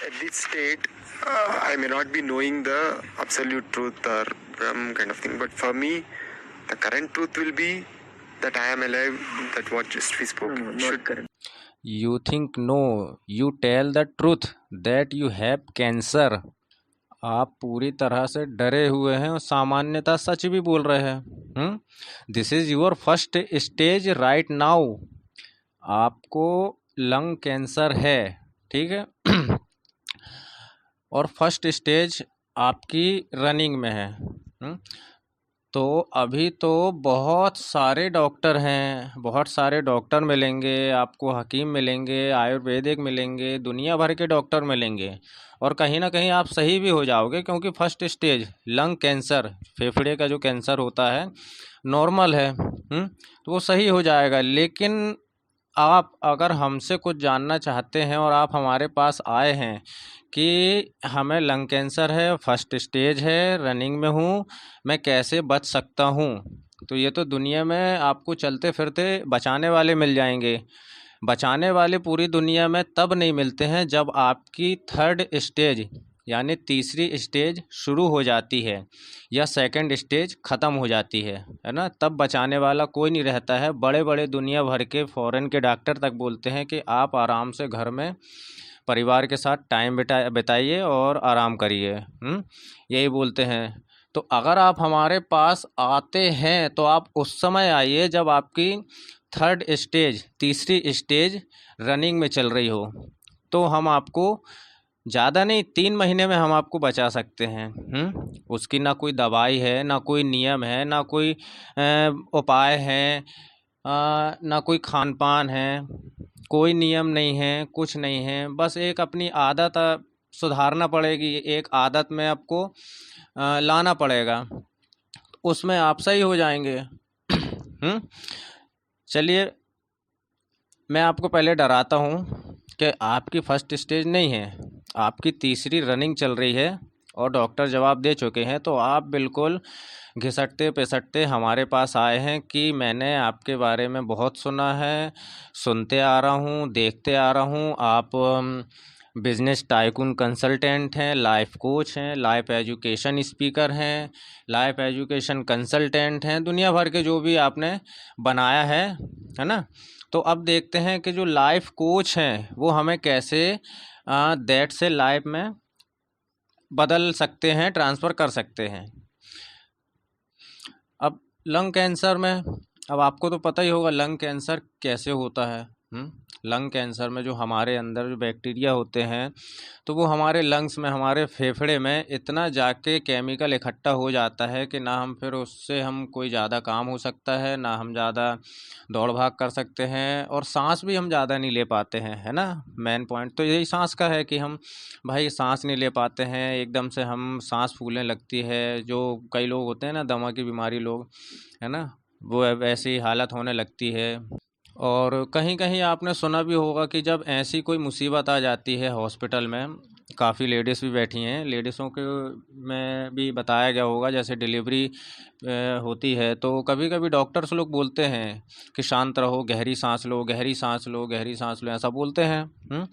at this state, I may not be knowing the absolute truth or kind of thing, but for me, the current truth will be that I am alive, that what just we spoke. No, not correct. You think no, you tell the truth that you have cancer. आप पूरी तरह से डरे हुए हैं और सामान्यतः सच भी बोल रहे हैं। This is your first stage right now. आपको लंग कैंसर है, ठीक है। और फर्स्ट स्टेज आपकी रनिंग में है। तो अभी तो बहुत सारे डॉक्टर हैं, बहुत सारे डॉक्टर मिलेंगे आपको, हकीम मिलेंगे, आयुर्वेदिक मिलेंगे, दुनिया भर के डॉक्टर मिलेंगे और कहीं ना कहीं आप सही भी हो जाओगे, क्योंकि फर्स्ट स्टेज लंग कैंसर, फेफड़े का जो कैंसर होता है, नॉर्मल है। तो वो सही हो जाएगा। लेकिन आप अगर हमसे कुछ जानना चाहते हैं और आप हमारे पास आए हैं कि हमें लंग कैंसर है, फर्स्ट स्टेज है, रनिंग में हूँ, मैं कैसे बच सकता हूँ, तो ये तो दुनिया में आपको चलते फिरते बचाने वाले मिल जाएंगे। बचाने वाले पूरी दुनिया में तब नहीं मिलते हैं जब आपकी थर्ड स्टेज यानी तीसरी स्टेज शुरू हो जाती है या सेकंड स्टेज ख़त्म हो जाती है ना, तब बचाने वाला कोई नहीं रहता है। बड़े बड़े दुनिया भर के फॉरेन के डॉक्टर तक बोलते हैं कि आप आराम से घर में परिवार के साथ टाइम बिताइए और आराम करिए। यही बोलते हैं। तो अगर आप हमारे पास आते हैं तो आप उस समय आइए जब आपकी थर्ड स्टेज, तीसरी स्टेज रनिंग में चल रही हो, तो हम आपको ज़्यादा नहीं 3 महीने में हम आपको बचा सकते हैं। उसकी ना कोई दवाई है, ना कोई नियम है, ना कोई उपाय है, ना कोई खान पान है, कोई नियम नहीं है, कुछ नहीं है। बस एक अपनी आदत सुधारना पड़ेगी, एक आदत में आपको लाना पड़ेगा, उसमें आप सही हो जाएंगे। चलिए, मैं आपको पहले डराता हूँ कि आपकी फर्स्ट स्टेज नहीं है, आपकी तीसरी रनिंग चल रही है और डॉक्टर जवाब दे चुके हैं। तो आप बिल्कुल घिसटते पिसटते हमारे पास आए हैं कि मैंने आपके बारे में बहुत सुना है, सुनते आ रहा हूँ, देखते आ रहा हूँ। आप बिजनेस टाइकून कंसल्टेंट हैं, लाइफ कोच हैं, लाइफ एजुकेशन स्पीकर हैं, लाइफ एजुकेशन कंसल्टेंट हैं, दुनिया भर के जो भी आपने बनाया है ना। तो अब देखते हैं कि जो लाइफ कोच हैं वो हमें कैसे दैट से लाइफ में बदल सकते हैं, ट्रांसफ़र कर सकते हैं। अब लंग कैंसर में, अब आपको तो पता ही होगा लंग कैंसर कैसे होता है। लंग कैंसर में जो हमारे अंदर जो बैक्टीरिया होते हैं, तो वो हमारे लंग्स में, हमारे फेफड़े में इतना जाके केमिकल इकट्ठा हो जाता है कि ना हम फिर उससे हम कोई ज़्यादा काम हो सकता है, ना हम ज़्यादा दौड़ भाग कर सकते हैं, और सांस भी हम ज़्यादा नहीं ले पाते हैं, है ना। मेन पॉइंट तो यही सांस का है कि हम भाई सांस नहीं ले पाते हैं, एकदम से हम सांस फूलने लगती है। जो कई लोग होते हैं ना, दमा की बीमारी लोग, है ना, वो ऐसी हालत होने लगती है। और कहीं कहीं आपने सुना भी होगा कि जब ऐसी कोई मुसीबत आ जाती है हॉस्पिटल में, काफ़ी लेडीज़ भी बैठी हैं, लेडीज़ों के में भी बताया गया होगा, जैसे डिलीवरी होती है तो कभी कभी डॉक्टर्स लोग बोलते हैं कि शांत रहो, गहरी सांस लो, गहरी सांस लो, गहरी सांस लो, ऐसा बोलते हैं।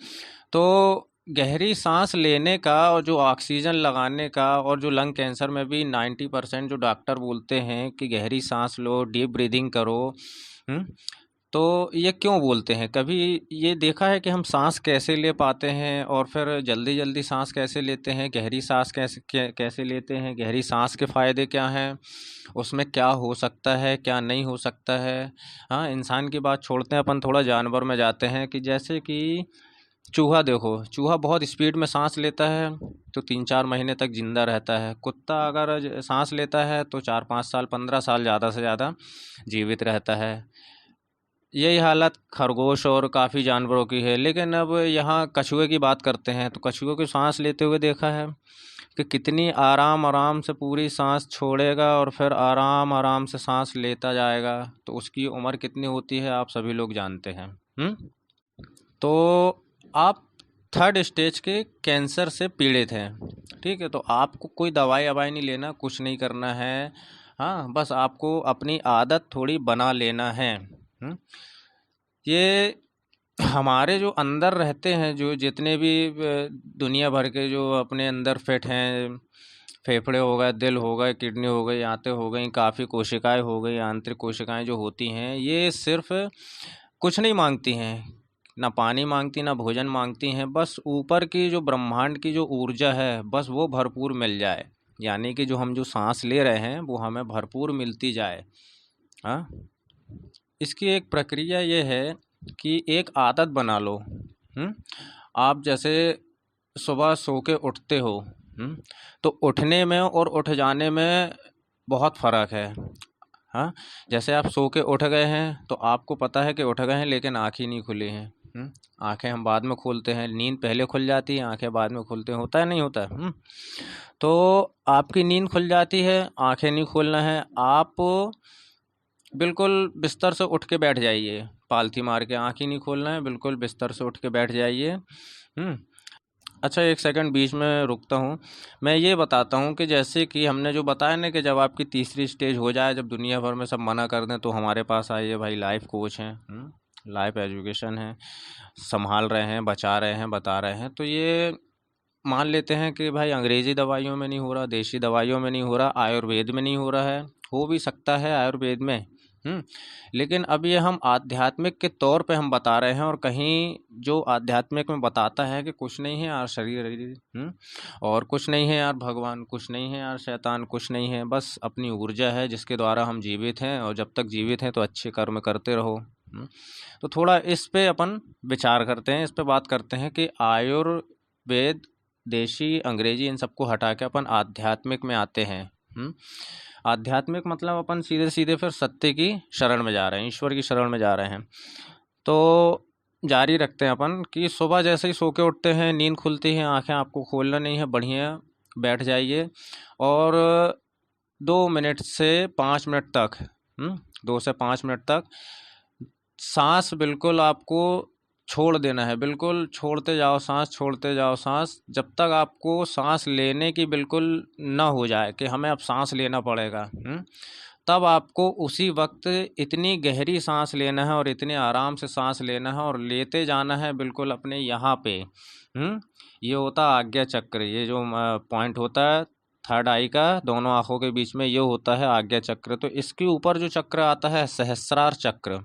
तो गहरी सांस लेने का और जो ऑक्सीजन लगाने का, और जो लंग कैंसर में भी 90% जो डॉक्टर बोलते हैं कि गहरी सांस लो, डीप ब्रीदिंग करो। तो ये क्यों बोलते हैं? कभी ये देखा है कि हम सांस कैसे ले पाते हैं और फिर जल्दी जल्दी सांस कैसे लेते हैं, गहरी सांस कैसे लेते हैं, गहरी सांस के फ़ायदे क्या हैं, उसमें क्या हो सकता है, क्या नहीं हो सकता है। हाँ, इंसान की बात छोड़ते हैं, अपन थोड़ा जानवर में जाते हैं कि जैसे कि चूहा देखो, चूहा बहुत स्पीड में सांस लेता है तो 3-4 महीने तक जिंदा रहता है। कुत्ता अगर सांस लेता है तो 4-5 साल, 15 साल ज़्यादा से ज़्यादा जीवित रहता है। यही हालत खरगोश और काफ़ी जानवरों की है। लेकिन अब यहाँ कछुए की बात करते हैं, तो कछुए को सांस लेते हुए देखा है कि कितनी आराम आराम से पूरी सांस छोड़ेगा और फिर आराम आराम से सांस लेता जाएगा। तो उसकी उम्र कितनी होती है आप सभी लोग जानते हैं। तो आप थर्ड स्टेज के कैंसर से पीड़ित हैं, ठीक है। तो आपको कोई दवाई अवाई नहीं लेना, कुछ नहीं करना है। हाँ, बस आपको अपनी आदत थोड़ी बना लेना है। ये हमारे जो अंदर रहते हैं, जो जितने भी दुनिया भर के जो अपने अंदर फिट हैं, फेफड़े हो गए, दिल हो गए, किडनी हो गई, आंतें हो गई, काफ़ी कोशिकाएं हो गई, आंतरिक कोशिकाएं जो होती हैं, ये सिर्फ कुछ नहीं मांगती हैं, ना पानी मांगती, ना भोजन मांगती हैं, बस ऊपर की जो ब्रह्मांड की जो ऊर्जा है, बस वो भरपूर मिल जाए। यानी कि जो हम जो सांस ले रहे हैं वो हमें भरपूर मिलती जाए। हाँ, इसकी एक प्रक्रिया ये है कि एक आदत बना लो। आप जैसे सुबह सो के उठते हो, तो उठने में और उठ जाने में बहुत फ़र्क है। हाँ, जैसे आप सो के उठ गए हैं तो आपको पता है कि उठ गए हैं, लेकिन आँख ही नहीं खुली हैं। आँखें हम बाद में खोलते हैं, नींद पहले खुल जाती है, आँखें बाद में खुलते हैं, होता है नहीं होता है? तो आपकी नींद खुल जाती है, आँखें नहीं खोलना है, आप बिल्कुल बिस्तर से उठ के बैठ जाइए, पालथी मार के, आँख ही नहीं खोलना है, बिल्कुल बिस्तर से उठ के बैठ जाइए। अच्छा, 1 सेकंड बीच में रुकता हूँ। मैं ये बताता हूँ कि जैसे कि हमने जो बताया ना कि जब आपकी तीसरी स्टेज हो जाए, जब दुनिया भर में सब मना कर दें, तो हमारे पास आइए भाई, लाइफ कोच हैं, लाइफ एजुकेशन है, संभाल रहे हैं, बचा रहे हैं, बता रहे हैं। तो ये मान लेते हैं कि भाई अंग्रेज़ी दवाइयों में नहीं हो रहा, देसी दवाइयों में नहीं हो रहा, आयुर्वेद में नहीं हो रहा है, हो भी सकता है आयुर्वेद में। लेकिन अब ये हम आध्यात्मिक के तौर पे हम बता रहे हैं, और कहीं जो आध्यात्मिक में बताता है कि कुछ नहीं है यार शरीर, और कुछ नहीं है यार भगवान, कुछ नहीं है यार शैतान, कुछ नहीं है, बस अपनी ऊर्जा है जिसके द्वारा हम जीवित हैं, और जब तक जीवित हैं तो अच्छे कर्म करते रहो। तो थोड़ा इस पे अपन विचार करते हैं, इस पे बात करते हैं कि आयुर्वेद, देशी, अंग्रेजी, इन सबको हटा के अपन आध्यात्मिक में आते हैं। आध्यात्मिक मतलब अपन सीधे सीधे फिर सत्य की शरण में जा रहे हैं, ईश्वर की शरण में जा रहे हैं। तो जारी रखते हैं अपन कि सुबह जैसे ही सो के उठते हैं, नींद खुलती है, आंखें आपको खोलना नहीं है, बढ़िया बैठ जाइए, और 2 मिनट से 5 मिनट तक, 2 से 5 मिनट तक सांस बिल्कुल आपको छोड़ देना है, बिल्कुल छोड़ते जाओ सांस, छोड़ते जाओ सांस, जब तक आपको सांस लेने की बिल्कुल ना हो जाए कि हमें अब सांस लेना पड़ेगा। तब आपको उसी वक्त इतनी गहरी सांस लेना है और इतने आराम से सांस लेना है, और लेते जाना है बिल्कुल अपने यहाँ पे। ये होता है आज्ञा चक्र, ये जो पॉइंट होता है थर्ड आई का, दोनों आँखों के बीच में, ये होता है आज्ञा चक्र। तो इसके ऊपर जो चक्र आता है सहस्रार चक्र,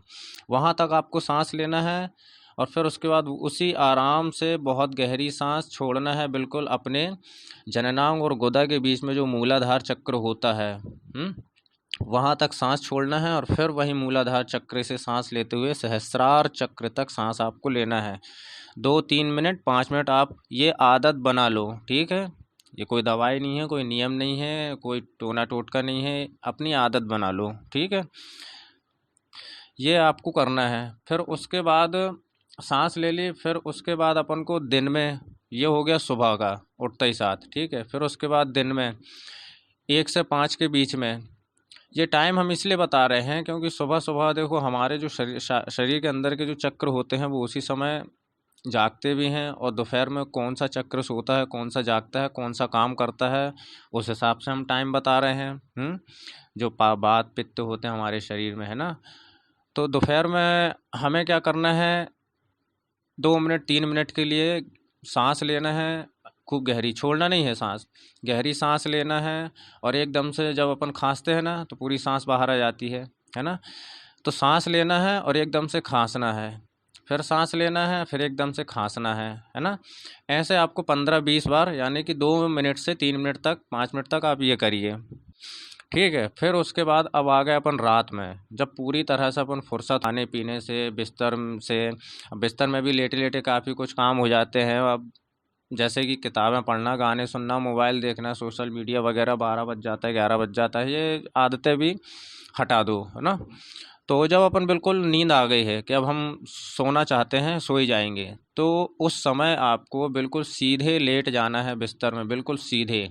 वहाँ तक आपको सांस लेना है, और फिर उसके बाद उसी आराम से बहुत गहरी सांस छोड़ना है, बिल्कुल अपने जननांग और गुदा के बीच में जो मूलाधार चक्र होता है, वहाँ तक सांस छोड़ना है, और फिर वही मूलाधार चक्र से सांस लेते हुए सहस्रार चक्र तक सांस आपको लेना है। 2-3 मिनट 5 मिनट आप ये आदत बना लो, ठीक है? ये कोई दवाई नहीं है, कोई नियम नहीं है, कोई टोना टोटका नहीं है, अपनी आदत बना लो, ठीक है? ये आपको करना है। फिर उसके बाद सांस ले ली, फिर उसके बाद अपन को दिन में, ये हो गया सुबह का उठते ही साथ, ठीक है? फिर उसके बाद दिन में 1 से 5 के बीच में, ये टाइम हम इसलिए बता रहे हैं क्योंकि सुबह सुबह देखो हमारे जो शरीर के अंदर के जो चक्र होते हैं वो उसी समय जागते भी हैं, और दोपहर में कौन सा चक्र सोता है, कौन सा जागता है, कौन सा काम करता है, उस हिसाब से हम टाइम बता रहे हैं। जो बात पित्त होते हैं हमारे शरीर में, है ना? तो दोपहर में हमें क्या करना है, 2 मिनट 3 मिनट के लिए सांस लेना है, खूब गहरी, छोड़ना नहीं है सांस, गहरी सांस लेना है, और एकदम से जब अपन खांसते हैं ना तो पूरी सांस बाहर आ जाती है ना? तो सांस लेना है और एकदम से खांसना है, फिर सांस लेना है, फिर एकदम से खांसना है ना? ऐसे आपको 15-20 बार, यानी कि 2 मिनट से 3 मिनट तक, 5 मिनट तक आप ये करिए, ठीक है? फिर उसके बाद अब आ गए अपन रात में, जब पूरी तरह से अपन फुर्सत, खाने पीने से, बिस्तर में भी लेटे लेटे काफ़ी कुछ काम हो जाते हैं अब, जैसे कि किताबें पढ़ना, गाने सुनना, मोबाइल देखना, सोशल मीडिया वगैरह, 12 बज जाता है, 11 बज जाता है, ये आदतें भी हटा दो, है ना? तो जब अपन बिल्कुल नींद आ गई है कि अब हम सोना चाहते हैं, सो ही जाएंगे, तो उस समय आपको बिल्कुल सीधे लेट जाना है बिस्तर में, बिल्कुल सीधे,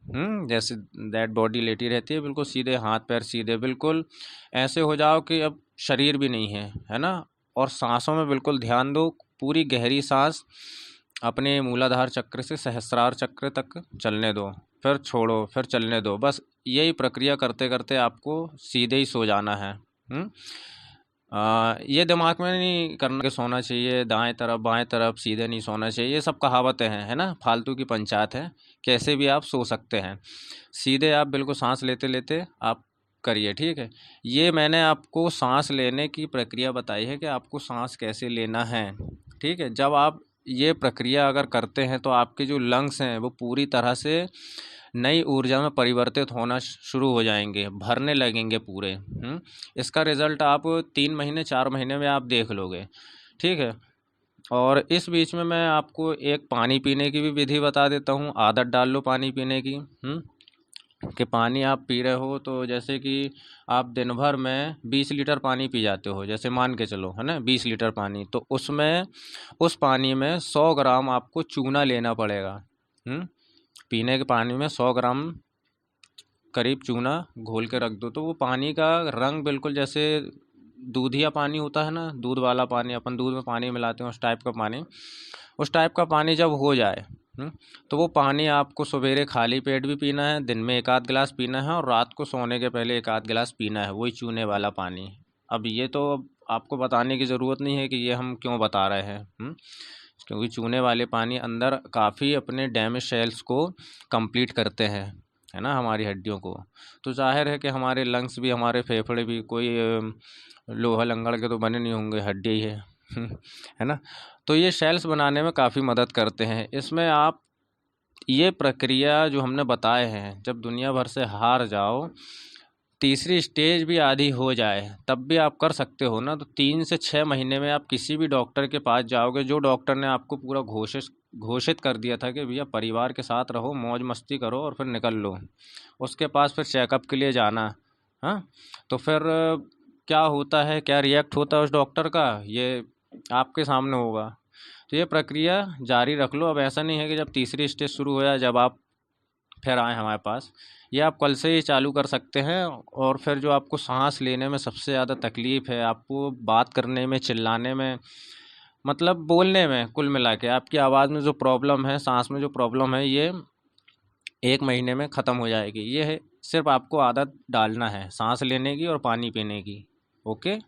जैसे डेड बॉडी लेटी रहती है, बिल्कुल सीधे, हाथ पैर सीधे, बिल्कुल ऐसे हो जाओ कि अब शरीर भी नहीं है ना? और सांसों में बिल्कुल ध्यान दो, पूरी गहरी सांस अपने मूलाधार चक्र से सहस्रार चक्र तक चलने दो, फिर छोड़ो, फिर चलने दो, बस यही प्रक्रिया करते करते आपको सीधे ही सो जाना है। ये दिमाग में नहीं करना कि सोना चाहिए दाएं तरफ बाएं तरफ, सीधे नहीं सोना चाहिए, ये सब कहावतें हैं, है ना, फालतू की पंचायत है। कैसे भी आप सो सकते हैं, सीधे आप बिल्कुल सांस लेते लेते आप करिए, ठीक है। ये मैंने आपको सांस लेने की प्रक्रिया बताई है कि आपको सांस कैसे लेना है, ठीक है। जब आप ये प्रक्रिया अगर करते हैं तो आपके जो लंग्स हैं वो पूरी तरह से नई ऊर्जा में परिवर्तित होना शुरू हो जाएंगे, भरने लगेंगे पूरे। इसका रिज़ल्ट आप 3 महीने 4 महीने में आप देख लोगे, ठीक है। और इस बीच में मैं आपको एक पानी पीने की भी विधि बता देता हूँ, आदत डाल लो पानी पीने की। कि पानी आप पी रहे हो तो जैसे कि आप दिन भर में 20 लीटर पानी पी जाते हो, जैसे मान के चलो, है ना, 20 लीटर पानी, तो उसमें उस पानी में 100 ग्राम आपको चूना लेना पड़ेगा। पीने के पानी में 100 ग्राम करीब चूना घोल के रख दो, तो वो पानी का रंग बिल्कुल जैसे दूधिया पानी होता है ना, दूध वाला पानी, अपन दूध में पानी मिलाते हैं, उस टाइप का पानी, उस टाइप का पानी जब हो जाए, तो वो पानी आपको सवेरे खाली पेट भी पीना है, दिन में 1 आध गिलास पीना है, और रात को सोने के पहले 1 आध गिलास पीना है, वही चूने वाला पानी। अब ये तो आपको बताने की ज़रूरत नहीं है कि ये हम क्यों बता रहे हैं, क्योंकि चूने वाले पानी अंदर काफ़ी अपने डैमेज सेल्स को कंप्लीट करते हैं, है ना, हमारी हड्डियों को। तो जाहिर है कि हमारे लंग्स भी, हमारे फेफड़े भी कोई लोहा लंगड़ के तो बने नहीं होंगे, हड्डी ही है है ना। तो ये सेल्स बनाने में काफ़ी मदद करते हैं। इसमें आप ये प्रक्रिया जो हमने बताए हैं, जब दुनिया भर से हार जाओ, तीसरी स्टेज भी आधी हो जाए, तब भी आप कर सकते हो ना, तो 3 से 6 महीने में आप किसी भी डॉक्टर के पास जाओगे, जो डॉक्टर ने आपको पूरा घोषित कर दिया था कि भैया परिवार के साथ रहो, मौज मस्ती करो और फिर निकल लो, उसके पास फिर चेकअप के लिए जाना। हाँ, तो फिर क्या होता है, क्या रिएक्ट होता है उस डॉक्टर का, ये आपके सामने होगा। तो ये प्रक्रिया जारी रख लो। अब ऐसा नहीं है कि जब तीसरी स्टेज शुरू हो जाए जब आप फिर आए हमारे पास, ये आप कल से ही चालू कर सकते हैं। और फिर जो आपको सांस लेने में सबसे ज़्यादा तकलीफ़ है, आपको बात करने में, चिल्लाने में, मतलब बोलने में, कुल मिला के आपकी आवाज़ में जो प्रॉब्लम है, सांस में जो प्रॉब्लम है, ये 1 महीने में ख़त्म हो जाएगी। ये है, सिर्फ आपको आदत डालना है सांस लेने की और पानी पीने की। ओके।